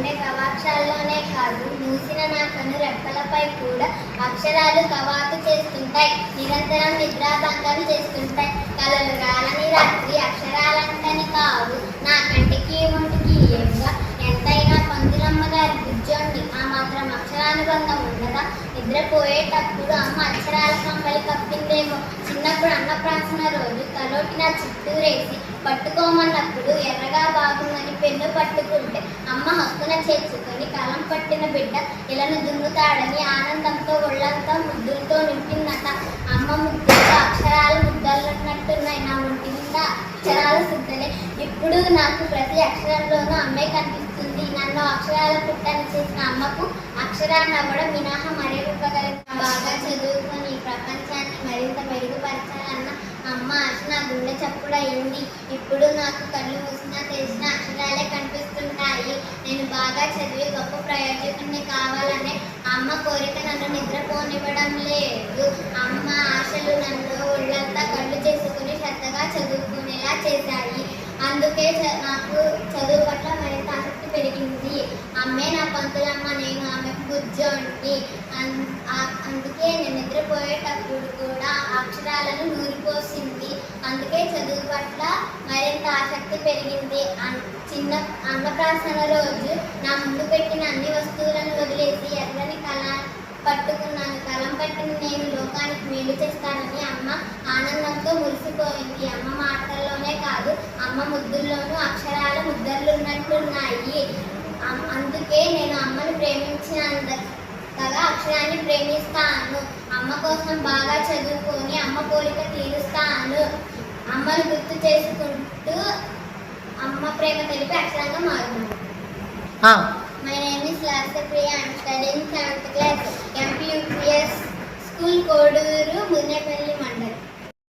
గుండె కవాక్షాల్లోనే కాదు, మూసిన నా కను రెప్పలపై కూడా అక్షరాలు కవాతు చేస్తుంటాయి. నిరంతరం నిద్రాభంగం చేస్తుంటాయి. కలలు రాలని రాత్రి అక్షరాలంటని కావు. నా కంటికి ఒంటికి ఏముగా ఎంతైనా పందులమ్మ గారి బుజ్జోండి. ఆ మాత్రం అక్షరానుబంధం ఉండదా? నిద్రపోయేటప్పుడు అమ్మ అక్షరాల కమ్మలి కప్పిందేమో. చిన్నప్పుడు అన్నప్రాసన రోజు తలోటి నా చుట్టూరేసి పట్టుకోమన్నప్పుడు ఎర్రగా బాగుందని పెన్ను పట్టుకుంటే అమ్మ హక్కున చేర్చుకొని కలం పట్టిన బిడ్డ ఇలను దున్నుతాడని ఆనందంతో ఒళ్ళంతా ముద్దులతో నింపిందట. అమ్మ ముద్దులతో అక్షరాలు ముద్దలున్నట్టున్నాయి. నా ఒంటి నిండా అక్షరాలు సిద్ధలే. ఇప్పుడు నాకు ప్రతి అక్షరంలోనూ అమ్మే కనిపిస్తుంది. నన్ను అక్షరాల పుట్టని చేసిన అమ్మకు అక్షరాన్ని అవ్వడం మినహా మరే రూపగలిగిన బాగా చదువుకొని ఈ ప్రపంచాన్ని మరింత మెరుగుపరచాలన్న అమ్మ ఆశ నా గుండె చప్పుడయింది. ఇప్పుడు నాకు కళ్ళు మూసినా తెలిసిన అక్షరాలే కనిపిస్తుంటాయి. నేను బాగా చదివి గొప్ప ప్రయోజకుడిని కావాలనే అమ్మ కోరిక నన్ను నిద్రపోనివ్వడం లేదు. అమ్మ ఆశలు నన్ను ఒళ్ళంతా కళ్ళు చేసుకుని శ్రద్ధగా చదువుకునేలా చేశాయి. అందుకే నాకు చదువు పట్ల మరింత ఆసక్తి పెరిగింది. అమ్మే నా పంతులమ్మ, నేను ఆమెకు బుజ్జోండి. అందుకే నేను నిద్రపోయేటప్పుడు కూడా అక్షరాలను నూరిపోసింది. అందుకే చదువు పట్ల మరింత ఆసక్తి పెరిగింది. చిన్న అన్నప్రాసన రోజు నా ముందు పెట్టిన అన్ని వస్తువులను వదిలేసి ఎర్రని పట్టుకున్నాను. కలం పట్టిన నేను లోకానికి మేలు చేస్తానని అమ్మ ఆనందంతో మురిసిపోయింది. అమ్మ మాటల్లోనే కాదు, అమ్మ ముద్దుల్లోనూ అక్షరాల ముద్దలున్నట్టున్నాయి. అందుకే నేను అమ్మను ప్రేమించినంతగా అక్షరాన్ని ప్రేమిస్తాను. అమ్మ కోసం బాగా చదువుకొని అమ్మ కోరిక తీరుస్తాను. అమ్మను గుర్తు చేసుకుంటూ అమ్మ ప్రేమ తెలిపి అక్షరంగా మారుతున్నాను. My name is Larsa Priya. I am studying 7th class, MPUPS School, Koduru, Munne.